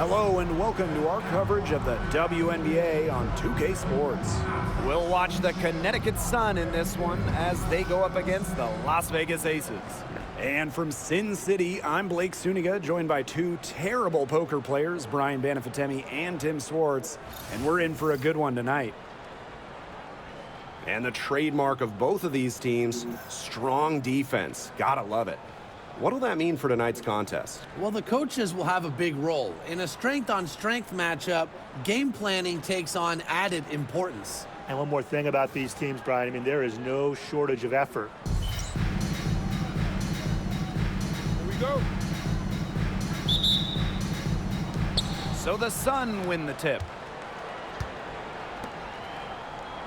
Hello and welcome to our coverage of the WNBA on 2K Sports. We'll watch the Connecticut Sun in this one as they go up against the Las Vegas Aces. And from Sin City, I'm Blake Suniga, joined by two terrible poker players, Brian Banafitemi and Tim Swartz, and we're in for a good one tonight. And the trademark of both of these teams, strong defense. Gotta love it. What'll that mean for tonight's contest? Well, the coaches will have a big role. In a strength-on-strength matchup, game planning takes on added importance. And one more thing about these teams, Brian, I mean, there is no shortage of effort. Here we go. So the Sun win the tip.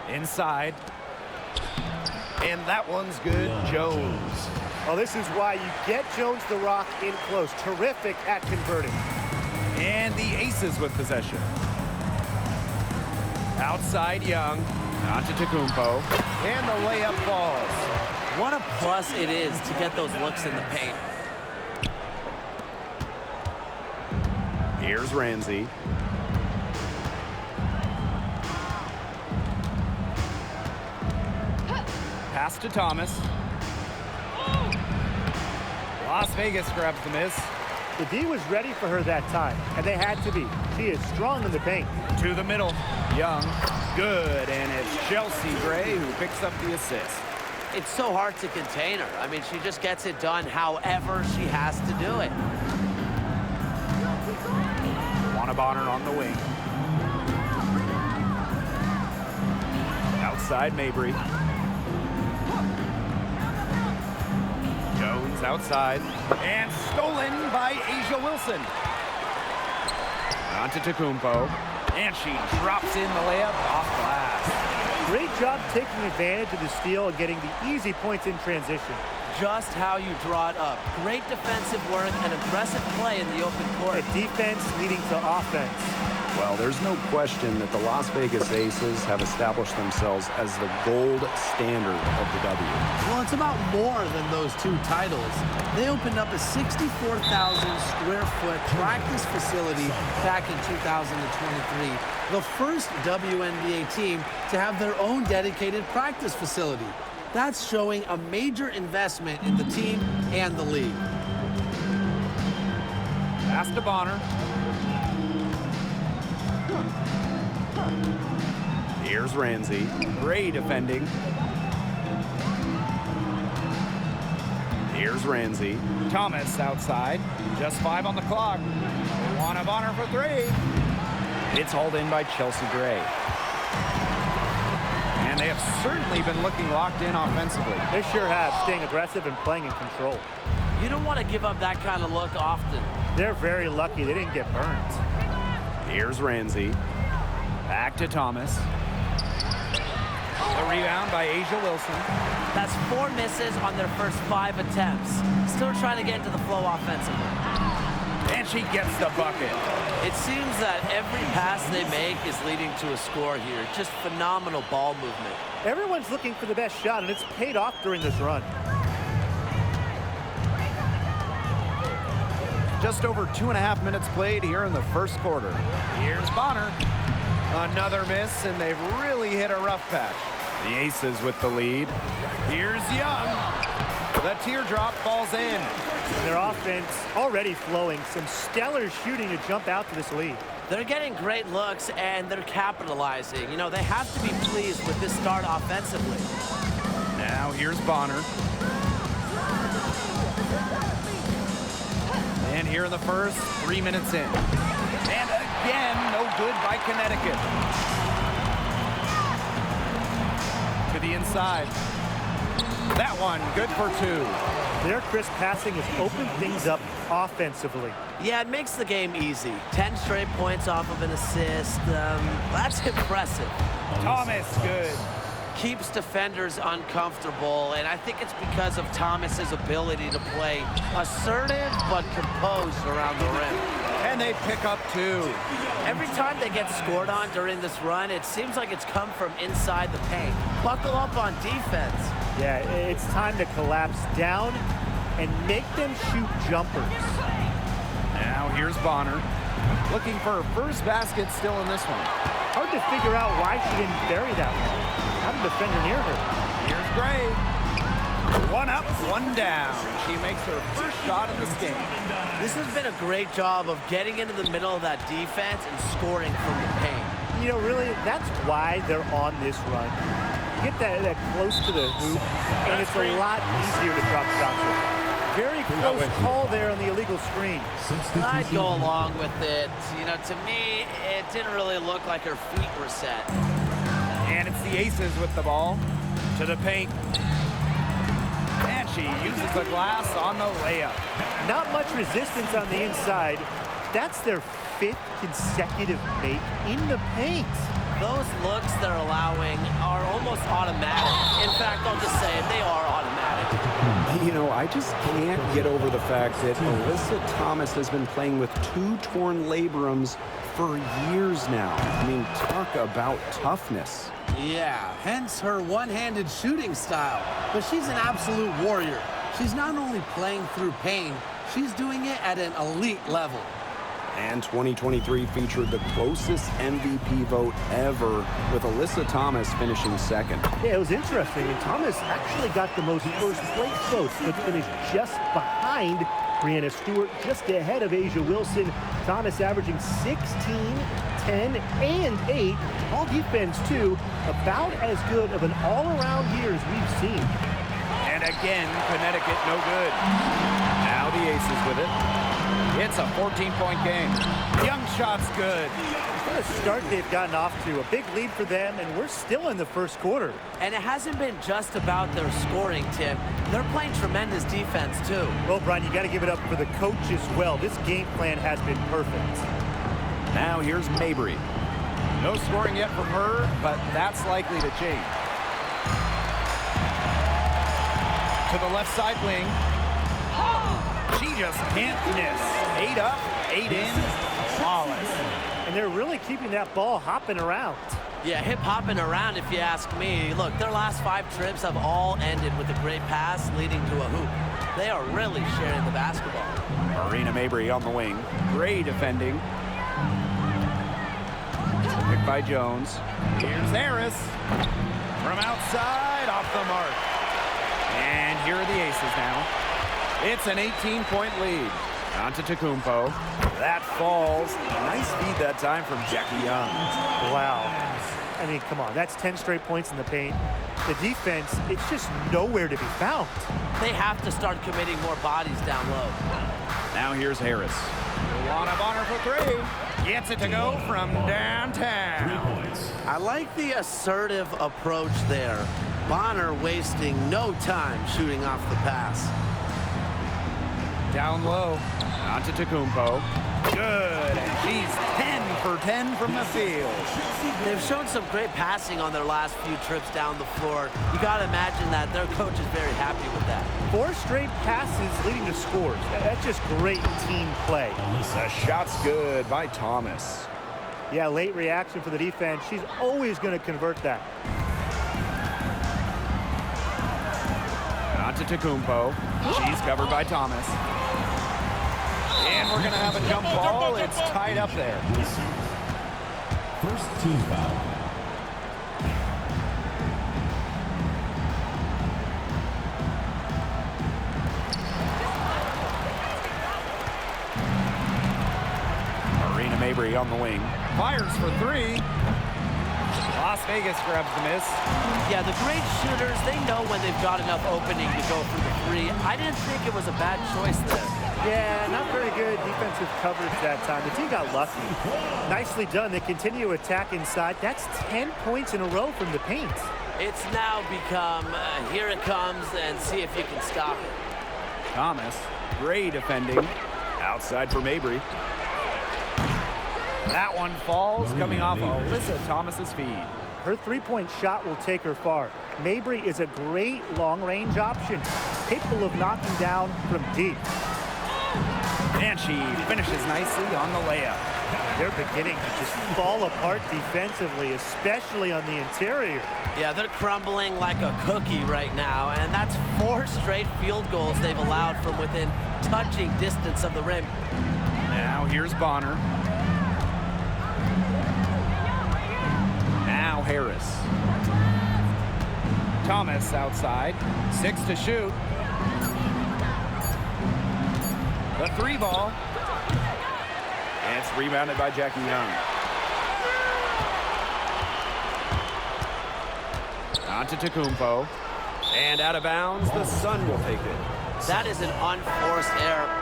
Inside. And that one's good. Jones. Well, this is why you get Jones the Rock in close. Terrific at converting. And the Aces with possession. Outside Young. Antetokounmpo. And the layup falls. What a plus it is to get those looks in the paint. Here's Ramsey. Pass to Thomas. Las Vegas grabs the miss. The D was ready for her that time, and they had to be. She is strong in the paint. To the middle. Young. Good. And it's Chelsea Gray who picks up the assist. It's so hard to contain her. I mean, she just gets it done however she has to do it. Bonner on the wing. Outside Mabry. Jones outside. And stolen by Asia Wilson. Antetokounmpo. And she drops in the layup off glass. Great job taking advantage of the steal and getting the easy points in transition. Just how you draw it up. Great defensive work and aggressive play in the open court. A defense leading to offense. Well, there's no question that the Las Vegas Aces have established themselves as the gold standard of the W. Well, it's about more than those two titles. They opened up a 64,000 square foot practice facility back in 2023. The first WNBA team to have their own dedicated practice facility. That's showing a major investment in the team and the league. Pass to Bonner. Here's Ramsey. Gray defending. Here's Ramsey. Thomas outside. Just 5 on the clock. One Bonner for 3. It's hauled in by Chelsea Gray. And they have certainly been looking locked in offensively. They sure have, staying aggressive and playing in control. You don't want to give up that kind of look often. They're very lucky they didn't get burned. Here's Ramsey. Back to Thomas. The rebound by Asia Wilson. That's 4 misses on their first 5 attempts. Still trying to get into the flow offensively. And she gets the bucket. It seems that every pass they make is leading to a score here. Just phenomenal ball movement. Everyone's looking for the best shot, and it's paid off during this run. Just over 2.5 minutes played here in the first quarter. Here's Bonner. Another miss, and they've really hit a rough patch. The Aces with the lead. Here's Young. The teardrop falls in. Their offense already flowing. Some stellar shooting to jump out to this lead. They're getting great looks, and they're capitalizing. You know, they have to be pleased with this start offensively. Now here's Bonner. And here in the first, 3 minutes in. And again, no good by Connecticut. To the inside. That one, good for 2. Their crisp passing has opened things up offensively. Yeah, it makes the game easy. 10 straight points off of an assist. That's impressive. Thomas, good. Keeps defenders uncomfortable, and I think it's because of Thomas's ability to play assertive but composed around the rim. And they pick up 2. Every time they get scored on during this run, it seems like it's come from inside the paint. Buckle up on defense. Yeah, it's time to collapse down and make them shoot jumpers. Now here's Bonner. Looking for her first basket still in this one. Hard to figure out why she didn't bury that one. Had a defender near her. Here's Gray. One up, one down. She makes her first shot in this game. This has been a great job of getting into the middle of that defense and scoring from the paint. You know, really, that's why they're on this run. Get that close to the hoop, and it's a lot easier to drop shots with. Very close call there on the illegal screen. I'd go along with it. You know, to me, it didn't really look like her feet were set. And it's the Aces with the ball. To the paint. And she uses the glass on the layup. Not much resistance on the inside. That's their 5th consecutive make in the paint. Those looks they're allowing are almost automatic. In fact, I'll just say it, they are automatic. You know, I just can't get over the fact that Alyssa Thomas has been playing with 2 torn labrums for years now. I mean, talk about toughness. Yeah, hence her one-handed shooting style. But she's an absolute warrior. She's not only playing through pain, she's doing it at an elite level. And 2023 featured the closest MVP vote ever, with Alyssa Thomas finishing second. Yeah, it was interesting. And Thomas actually got the most first-place votes, but finished just behind Brianna Stewart, just ahead of Asia Wilson. Thomas averaging 16, 10, and 8. All defense, too. About as good of an all-around year as we've seen. And again, Connecticut no good. Now the Aces with it. It's a 14-point game. Young shot's good. What a start they've gotten off to. A big lead for them, and we're still in the first quarter. And it hasn't been just about their scoring, Tim. They're playing tremendous defense, too. Well, Brian, you got to give it up for the coach as well. This game plan has been perfect. Now here's Mabry. No scoring yet from her, but that's likely to change. To the left side wing. She just can't miss. 8 up, 8 in, flawless. And they're really keeping that ball hopping around. Yeah, hip-hopping around, if you ask me. Look, their last 5 trips have all ended with a great pass leading to a hoop. They are really sharing the basketball. Marina Mabry on the wing. Great defending. Picked by Jones. Here's Harris. From outside, off the mark. And here are the Aces now. It's an 18-point lead. Antetokounmpo. That falls. Nice feed that time from Jackie Young. Wow. I mean, come on. That's 10 straight points in the paint. The defense, it's just nowhere to be found. They have to start committing more bodies down low. Now here's Harris. Luana Bonner for 3. Gets it to go from downtown. I like the assertive approach there. Bonner wasting no time shooting off the pass. Down low. Antetokounmpo. Good. And she's 10 for 10 from the field. They've shown some great passing on their last few trips down the floor. You got to imagine that their coach is very happy with that. 4 straight passes leading to scores. That's just great team play. The shot's good by Thomas. Yeah, late reaction for the defense. She's always going to convert that. Antetokounmpo. She's covered by Thomas. And we're going to have a jump ball. It's tied up there. First team foul. Marina Mabry on the wing. Fires for 3. Las Vegas grabs the miss. Yeah, the great shooters, they know when they've got enough opening to go for the 3. I didn't think it was a bad choice there. Yeah, not very good defensive coverage that time. The team got lucky. Nicely done. They continue to attack inside. That's 10 points in a row from the paint. It's now become, here it comes, and see if you can stop it. Thomas, great defending. Outside for Mabry. That one falls, coming off Alyssa Thomas's feed. Her three-point shot will take her far. Mabry is a great long-range option, capable of knocking down from deep. And she finishes nicely on the layup. They're beginning to just fall apart defensively, especially on the interior. Yeah, they're crumbling like a cookie right now, and that's 4 straight field goals they've allowed from within touching distance of the rim. Now here's Bonner. Now Harris. Thomas outside. 6 to shoot. The 3 ball. And it's rebounded by Jackie Young. On to Tecumpo. And out of bounds, the Sun will take it. That is an unforced error.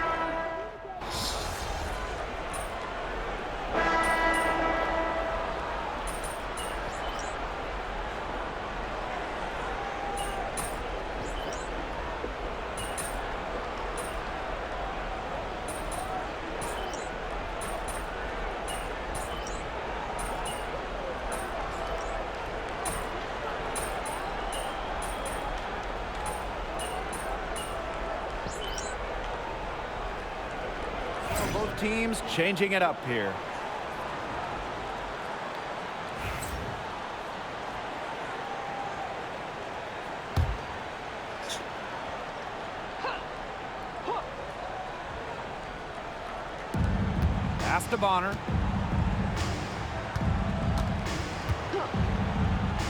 Both teams changing it up here. Pass to Bonner.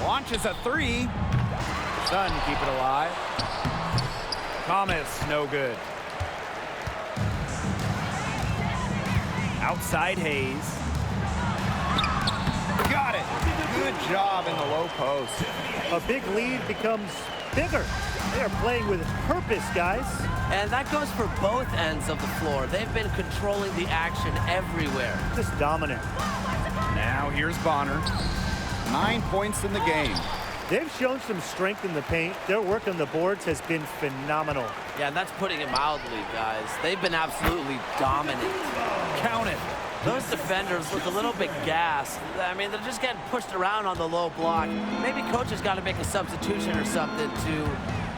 Launches a 3. Sun keep it alive. Thomas, no good. Outside Hayes. Got it. Good job in the low post. A big lead becomes bigger. They are playing with purpose, guys. And that goes for both ends of the floor. They've been controlling the action everywhere. Just dominant. Now here's Bonner. 9 points in the game. They've shown some strength in the paint. Their work on the boards has been phenomenal. Yeah, and that's putting it mildly, guys. They've been absolutely dominant. Count it. Those defenders look a little bit gassed. I mean, they're just getting pushed around on the low block. Maybe coach has got to make a substitution or something to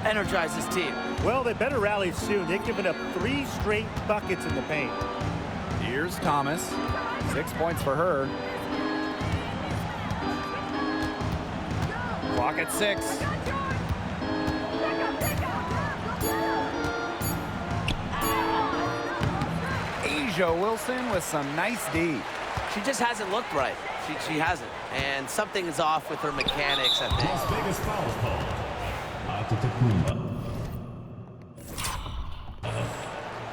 energize his team. Well, they better rally soon. They've given up 3 straight buckets in the paint. Here's Thomas. 6 points for her. Clock at 6. Asia Wilson with some nice D. She just hasn't looked right. She hasn't. And something is off with her mechanics, I think. Las Vegas foul call. Tecumpo.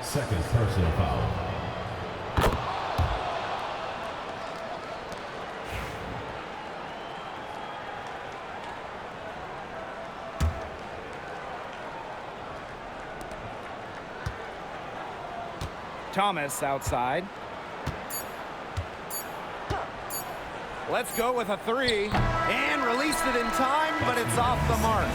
Second personal foul. Thomas outside. Let's go with a 3. And released it in time, but it's off the mark.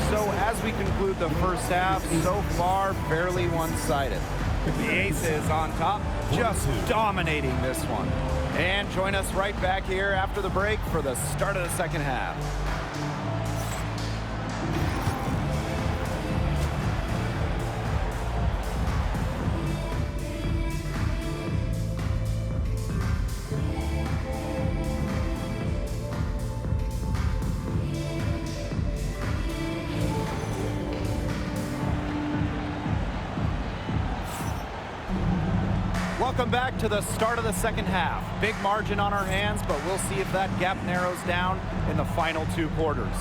So as we conclude the first half, so far fairly one-sided. The Aces on top, just dominating this one. And join us right back here after the break for the start of the second half. Welcome back to the start of the second half. Big margin on our hands, but we'll see if that gap narrows down in the final 2 quarters.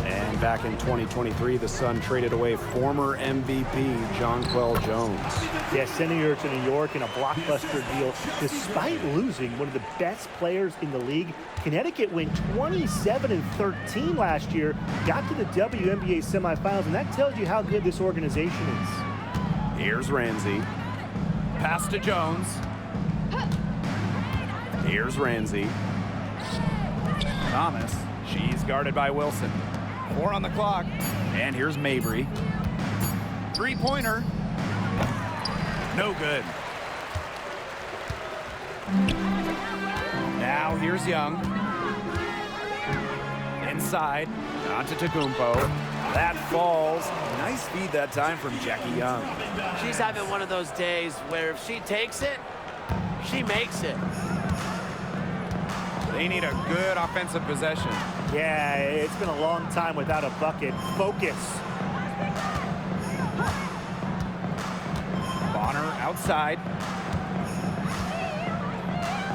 And back in 2023, the Sun traded away former MVP Jonquel Jones. Yeah, sending her to New York in a blockbuster deal. Despite losing one of the best players in the league, Connecticut went 27-13 last year, got to the WNBA semifinals, and that tells you how good this organization is. Here's Ramsey. Pass to Jones. Here's Ramsey. Thomas. She's guarded by Wilson. 4 on the clock. And here's Mabry. 3-pointer. No good. Now here's Young. Inside. On to Tecumpo. That falls. Nice feed that time from Jackie Young. She's having one of those days where if she takes it, she makes it. They need a good offensive possession. Yeah, it's been a long time without a bucket. Focus. Bonner outside.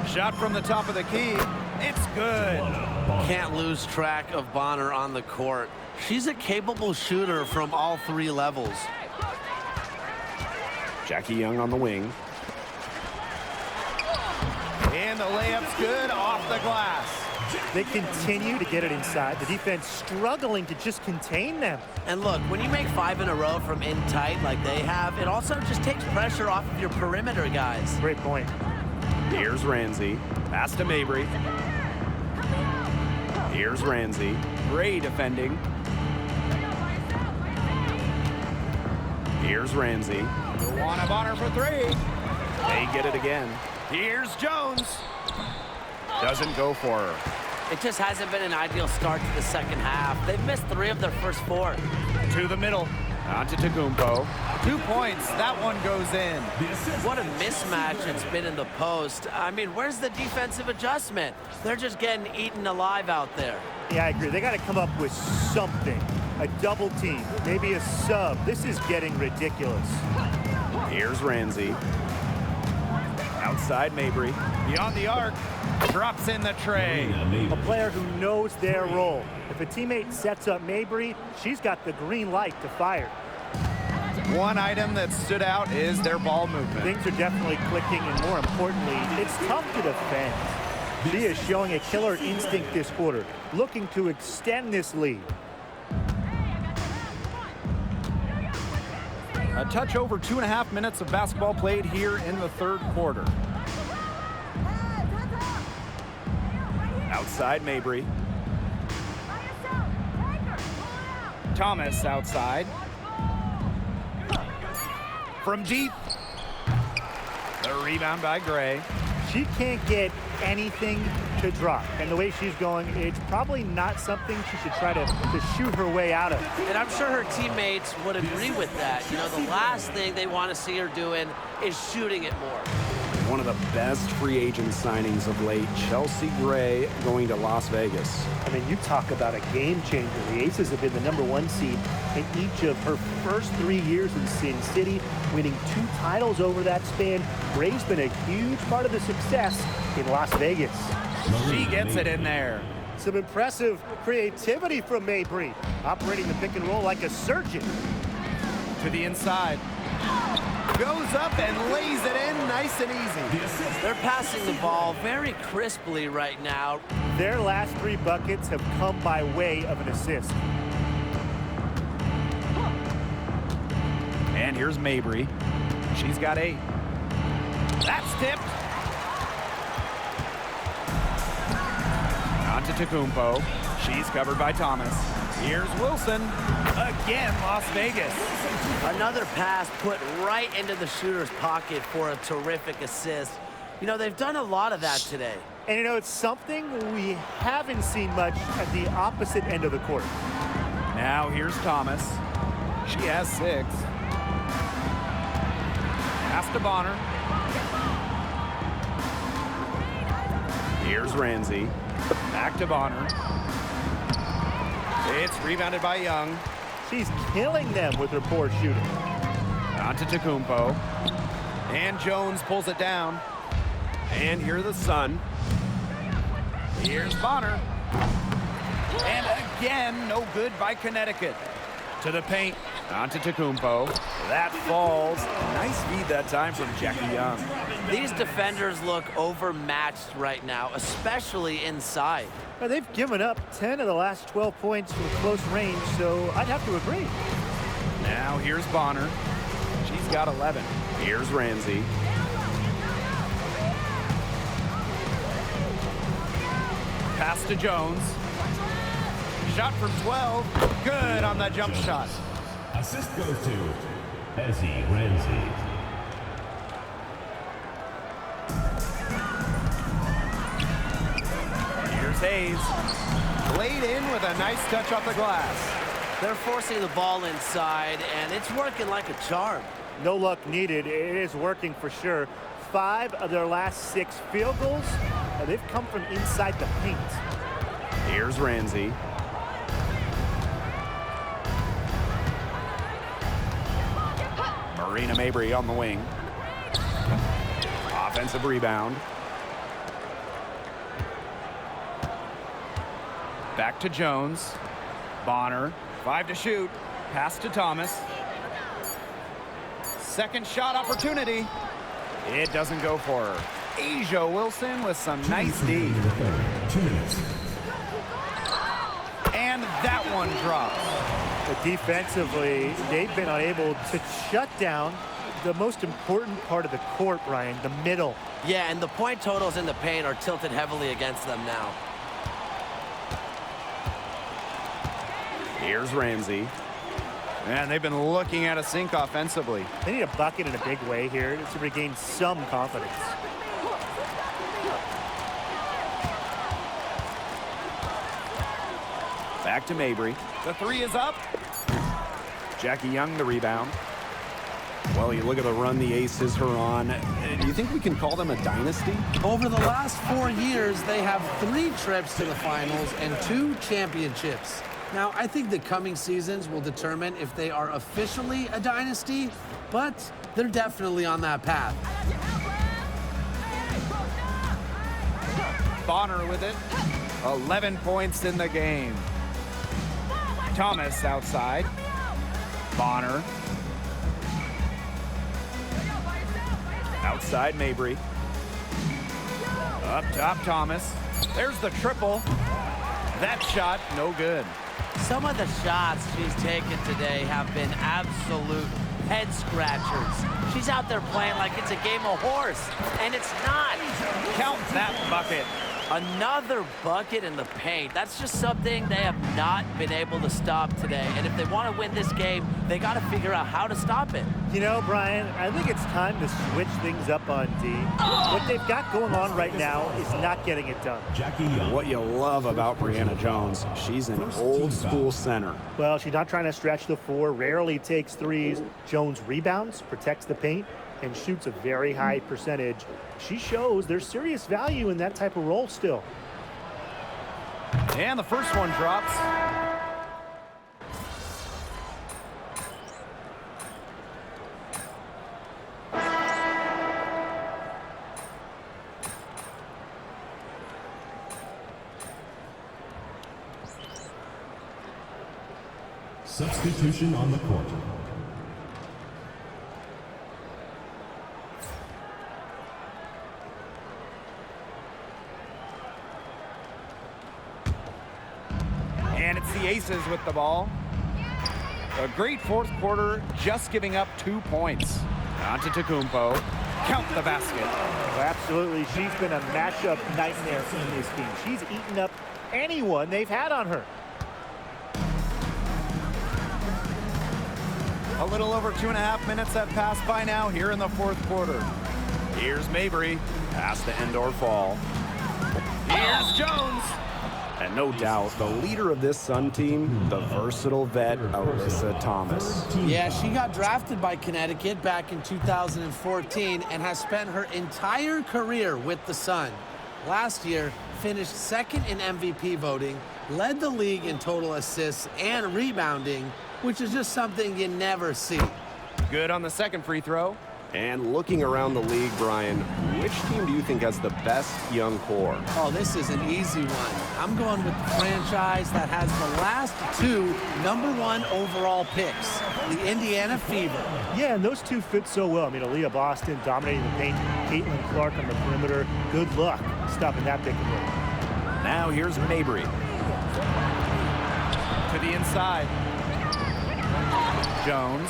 Shot from the top of the key. It's good. Can't lose track of Bonner on the court. She's a capable shooter from all three levels. Jackie Young on the wing. And the layup's good off the glass. They continue to get it inside. The defense struggling to just contain them. And look, when you make 5 in a row from in tight like they have, it also just takes pressure off of your perimeter guys. Great point. Here's Ramsey. Pass to Mabry. Here's Ramsey. Great defending. Here's Ramsey. Luana Bonner for three. They get it again. Here's Jones. Doesn't go for her. It just hasn't been an ideal start to the second half. They've missed 3 of their first 4. To the middle. Antetokounmpo. 2 points. That one goes in. What a mismatch it's been in the post. I mean, where's the defensive adjustment? They're just getting eaten alive out there. Yeah, I agree. They got to come up with something. A double team, maybe a sub. This is getting ridiculous. Here's Ramsey. Outside Mabry. Beyond the arc. Drops in the tray. A player who knows their role. If a teammate sets up Mabry, she's got the green light to fire. One item that stood out is their ball movement. Things are definitely clicking, and more importantly, it's tough to defend. She is showing a killer instinct this quarter, looking to extend this lead. A touch over 2.5 minutes of basketball played here in the third quarter. Outside Mabry. Thomas outside. From deep. The rebound by Gray. She can't get anything to drop. And the way she's going, it's probably not something she should try to shoot her way out of. And I'm sure her teammates would agree with that. You know, the last thing they want to see her doing is shooting it more. One of the best free agent signings of late, Chelsea Gray going to Las Vegas. I mean, you talk about a game changer. The Aces have been the #1 seed in each of her first 3 years in Sin City, winning 2 titles over that span. Gray's been a huge part of the success in Las Vegas. She gets it in there. Some impressive creativity from Mabry, operating the pick and roll like a surgeon. To the inside. Goes up and lays it in nice and easy. They're passing the ball very crisply right now. Their last 3 buckets have come by way of an assist. And here's Mabry. She's got 8. That's tipped. Antetokounmpo. She's covered by Thomas. Here's Wilson. Again, Las Vegas. Another pass put right into the shooter's pocket for a terrific assist. You know, they've done a lot of that today. And you know, it's something we haven't seen much at the opposite end of the court. Now here's Thomas. She has 6. Pass to Bonner. Here's Ramsey. Back to Bonner. It's rebounded by Young. She's killing them with her poor shooting. Antetokounmpo. And Jones pulls it down. And here's the Sun. Here's Bonner. And again, no good by Connecticut. To the paint. Antetokounmpo. That falls. Nice feed that time from Jackie Young. These defenders look overmatched right now, especially inside. Now, they've given up 10 of the last 12 points from close range, so I'd have to agree. Now here's Bonner. She's got 11. Here's Ramsey. Pass to Jones. Shot from 12. Good on the jump shot. Assist goes to Ezzy Ramsey. Here's Hayes. Laid in with a nice touch off the glass. They're forcing the ball inside, and it's working like a charm. No luck needed. It is working for sure. 5 of their last 6 field goals, they've come from inside the paint. Here's Ramsey. Marina Mabry on the wing. Offensive rebound. Back to Jones. Bonner. 5 to shoot. Pass to Thomas. Second shot opportunity. It doesn't go for her. Asia Wilson with some nice D. 2 minutes. And that one drops. But defensively, they've been unable to shut down the most important part of the court, Brian, the middle. Yeah, and the point totals in the paint are tilted heavily against them now. Here's Ramsey. Man, they've been looking at a sink offensively. They need a bucket in a big way here to regain some confidence. Back to Mabry. The 3 is up. Jackie Young the rebound. Well, you look at the run the Aces are on. Do you think we can call them a dynasty? Over the last 4 years, they have 3 trips to the finals and 2 championships. Now, I think the coming seasons will determine if they are officially a dynasty, but they're definitely on that path. Bonner with it. 11 points in the game. Thomas outside. Bonner. Outside Mabry. Up top, Thomas. There's the triple. That shot, no good. Some of the shots she's taken today have been absolute head scratchers. She's out there playing like it's a game of horse, and it's not. Count that bucket. Another bucket in the paint. That's just something they have not been able to stop today. And if they want to win this game, they got to figure out how to stop it. You know, Brian, I think it's time to switch things up on D. What they've got going on right now is not getting it done. Jackie Young. What you love about Brianna Jones, she's an old school center. Well, she's not trying to stretch the 4, rarely takes threes. Jones rebounds, protects the paint, and shoots a very high percentage. She shows there's serious value in that type of role still. And the first one drops. Substitution on the court. And it's the Aces with the ball. A great fourth quarter, just giving up 2 points. Antetokounmpo. Count the basket. Well, absolutely, she's been a matchup nightmare in this game. She's eaten up anyone they've had on her. A little over 2.5 minutes have passed by now here in the fourth quarter. Here's Mabry. Pass to Endor Fall. Here's Jones. And no doubt, the leader of this Sun team, the versatile vet, Alyssa Thomas. Yeah, she got drafted by Connecticut back in 2014 and has spent her entire career with the Sun. Last year, finished second in MVP voting, led the league in total assists and rebounding, which is just something you never see. Good on the second free throw. And looking around the league, Brian, which team do you think has the best young core? Oh, this is an easy one. I'm going with the franchise that has the last 2 #1 overall picks, the Indiana Fever. Yeah, and those 2 fit so well. I mean, Aaliyah Boston dominating the paint, Caitlin Clark on the perimeter. Good luck stopping that pick and roll. Now here's Mabry. To the inside. Jones.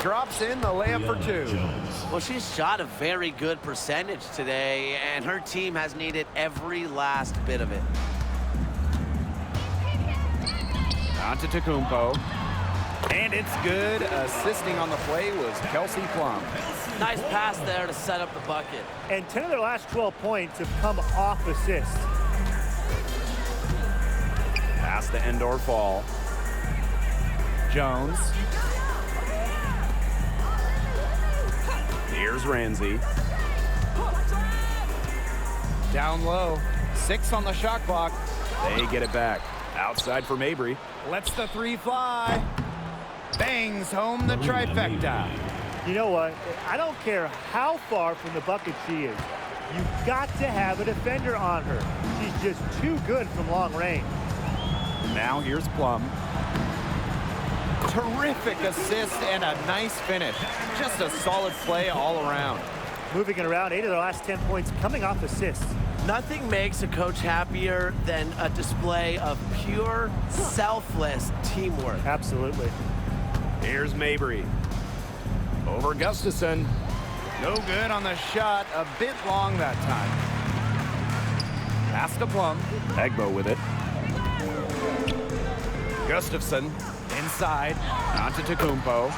Drops in the layup for 2. Well, she's shot a very good percentage today, and her team has needed every last bit of it. Antetokounmpo. And it's good. Assisting on the play was Kelsey Plum. Nice pass there to set up the bucket. And 10 of their last 12 points have come off assists. Pass to Endor Fall. Jones. Here's Ramsey. Down low. 6 on the shot clock. They get it back. Outside for Mabry. Lets the 3 fly. Bangs home the trifecta. You know what? I don't care how far from the bucket she is. You've got to have a defender on her. She's just too good from long range. Now here's Plum. Terrific assist and a nice finish. Just a solid play all around. Moving it around, 8 of their last 10 points coming off assists. Nothing makes a coach happier than a display of pure, selfless teamwork. Absolutely. Here's Mabry. Over Gustafson. No good on the shot. A bit long that time. Pass to Plum. Egbo with it. Gustafson inside. Antetokounmpo.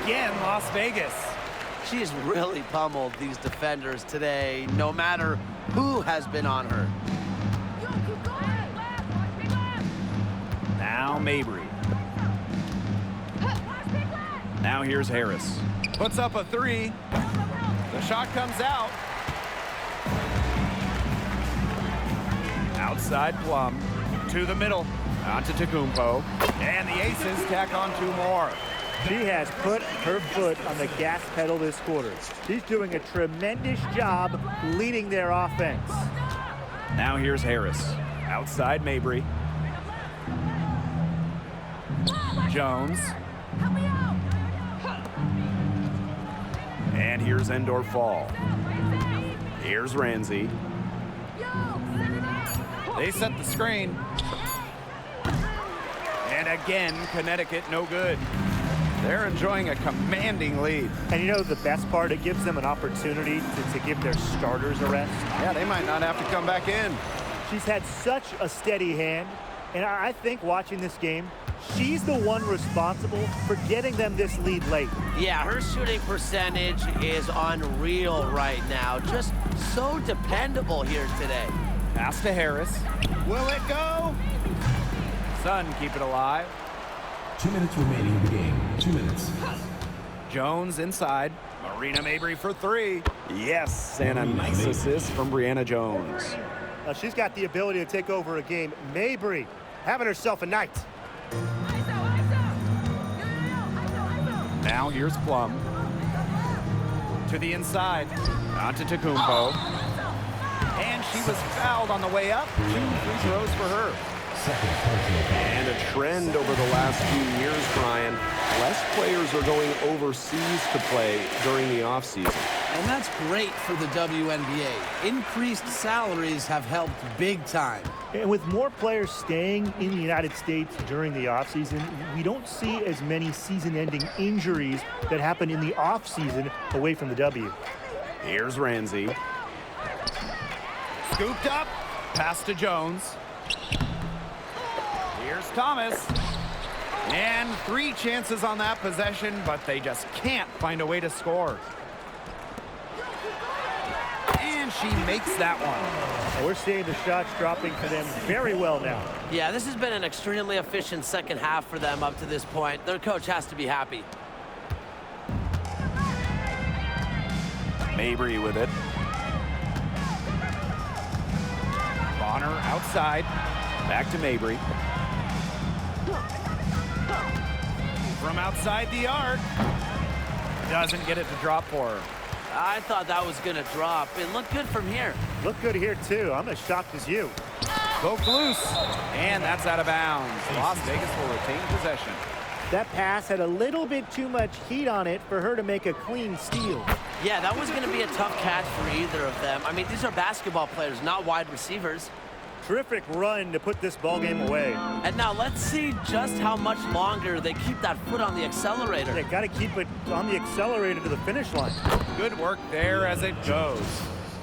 Again, Las Vegas. She's really pummeled these defenders today, no matter who has been on her. Now Mabry. Now here's Harris. Puts up a 3. The shot comes out. Outside Plum. To the middle. Antetokounmpo. And the Aces tack on 2 more. She has put her foot on the gas pedal this quarter. She's doing a tremendous job leading their offense. Now here's Harris. Outside Mabry. Jones. And here's Endor Fall. Here's Ramsey. They set the screen. And again, Connecticut no good. They're enjoying a commanding lead. And you know the best part? It gives them an opportunity to give their starters a rest. Yeah, they might not have to come back in. She's had such a steady hand, and I think watching this game, she's the one responsible for getting them this lead late. Yeah, her shooting percentage is unreal right now. Just so dependable here today. Pass to Harris. Will it go? Sun keep it alive. 2 minutes remaining in the game. 2 minutes. Jones inside. Marina Mabry for 3. Yes, and a nice assist from Brianna Jones. She's got the ability to take over a game. Mabry having herself a night. Now here's Plum. To the inside. Antetokounmpo. And she was fouled on the way up. 2 free throws for her. Second personal foul. And a trend over the last few years, Brian. Less players are going overseas to play during the offseason. And that's great for the WNBA. Increased salaries have helped big time. And with more players staying in the United States during the offseason, we don't see as many season-ending injuries that happen in the offseason away from the W. Here's Ramsey. Scooped up. Pass to Jones. Here's Thomas. And 3 chances on that possession, but they just can't find a way to score. And she makes that one. And we're seeing the shots dropping for them very well now. Yeah, this has been an extremely efficient second half for them up to this point. Their coach has to be happy. Mabry with it. Bonner outside. Back to Mabry. From outside the arc. Doesn't get it to drop for her. I thought that was going to drop. It looked good from here. Look good here, too. I'm as shocked as you. Poked loose. And that's out of bounds. Las Vegas will retain possession. That pass had a little bit too much heat on it for her to make a clean steal. Yeah, that was going to be a tough catch for either of them. I mean, these are basketball players, not wide receivers. Terrific run to put this ball game away. And now let's see just how much longer they keep that foot on the accelerator. They got to keep it on the accelerator to the finish line. Good work there as it goes.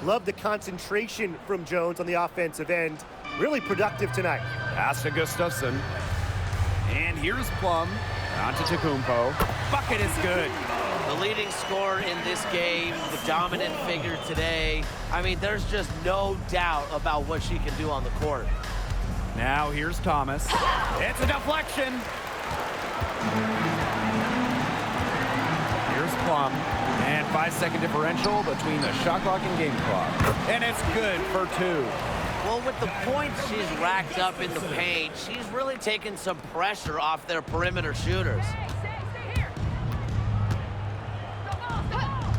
Love the concentration from Jones on the offensive end. Really productive tonight. Pass to Gustafson. And here's Plum. Antetokounmpo. Bucket is good. The leading scorer in this game, the dominant figure today. I mean, there's just no doubt about what she can do on the court. Now here's Thomas. It's a deflection. Here's Plum. And 5-second differential between the shot clock and game clock. And it's good for 2. Well, with the points she's racked up in the paint, she's really taken some pressure off their perimeter shooters.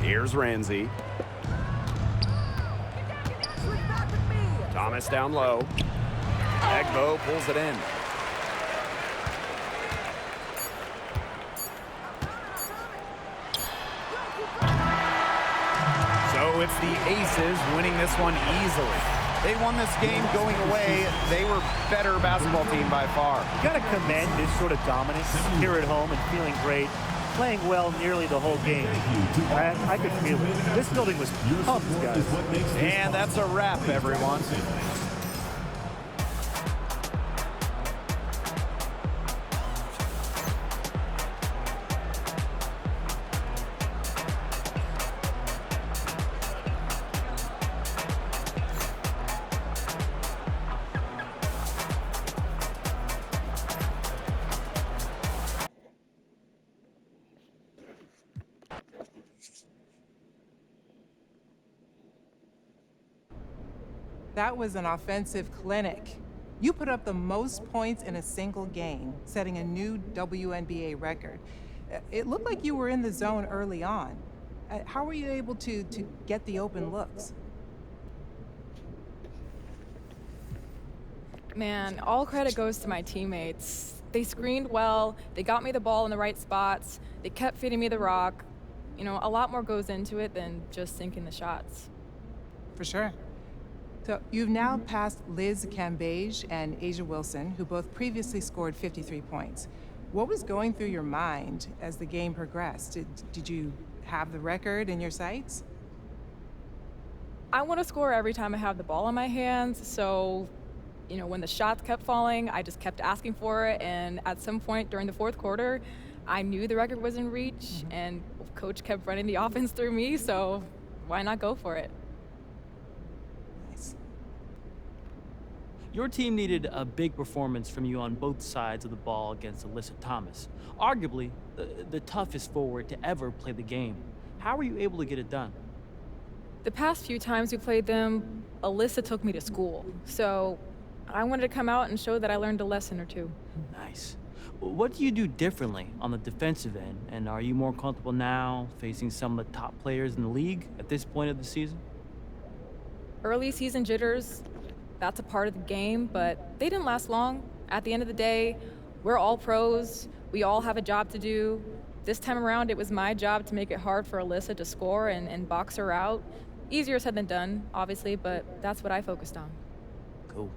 Here's Ramsey. Thomas down low. Egbo pulls it in. So it's the Aces winning this one easily. They won this game going away. They were better basketball team by far. You got to commend this sort of dominance here at home and feeling great, playing well nearly the whole game. I could feel it. This building was pumped, guys. And that's a wrap, everyone. That was an offensive clinic. You put up the most points in a single game, setting a new WNBA record. It looked like you were in the zone early on. How were you able to get the open looks? Man, all credit goes to my teammates. They screened well, they got me the ball in the right spots, they kept feeding me the rock. You know, a lot more goes into it than just sinking the shots. For sure. So you've now passed Liz Cambage and Asia Wilson, who both previously scored 53 points. What was going through your mind as the game progressed? Did you have the record in your sights? I want to score every time I have the ball in my hands, so, you know, when the shots kept falling, I just kept asking for it, and at some point during the fourth quarter, I knew the record was in reach, and coach kept running the offense through me, so why not go for it? Your team needed a big performance from you on both sides of the ball against Alyssa Thomas, arguably the toughest forward to ever play the game. How were you able to get it done? The past few times we played them, Alyssa took me to school, so I wanted to come out and show that I learned a lesson or two. Nice. What do you do differently on the defensive end, and are you more comfortable now facing some of the top players in the league at this point of the season? Early season jitters, that's a part of the game, but they didn't last long. At the end of the day, we're all pros. We all have a job to do. This time around, it was my job to make it hard for Alyssa to score and box her out. Easier said than done, obviously, but that's what I focused on. Cool.